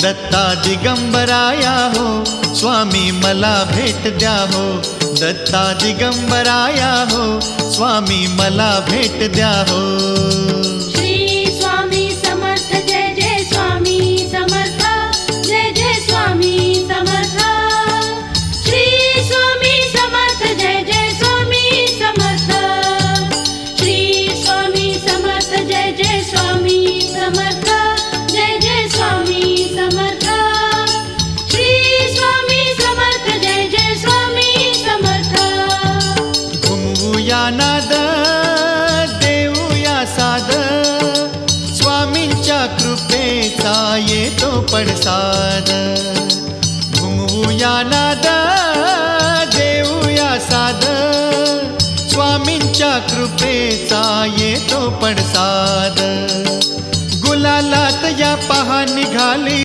दत्ता दिगंबराया हो स्वामी मला भेट द्या हो, दत्ता दिगंबराया हो स्वामी मला भेट द्या हो। श्री स्वामी समर्थ जय जय स्वामी समर्थ, जय जय स्वामी समर्थ। श्री स्वामी समर्थ जय जय स्वामी समर्थ, श्री स्वामी समर्थ जय जय स्वामी समर्थ, जय जय स्वामी समर्थ। श्री स्वामी समर्थ जय जय स्वामी समर्थ। घुमवूया नाद देऊया साद, स्वामींच्या कृपेचा येतो पडसाद। घुमवूया नाद देऊया साद, स्वामींच्या कृपेचा येतो पडसाद। गुलालात या पहा निघाली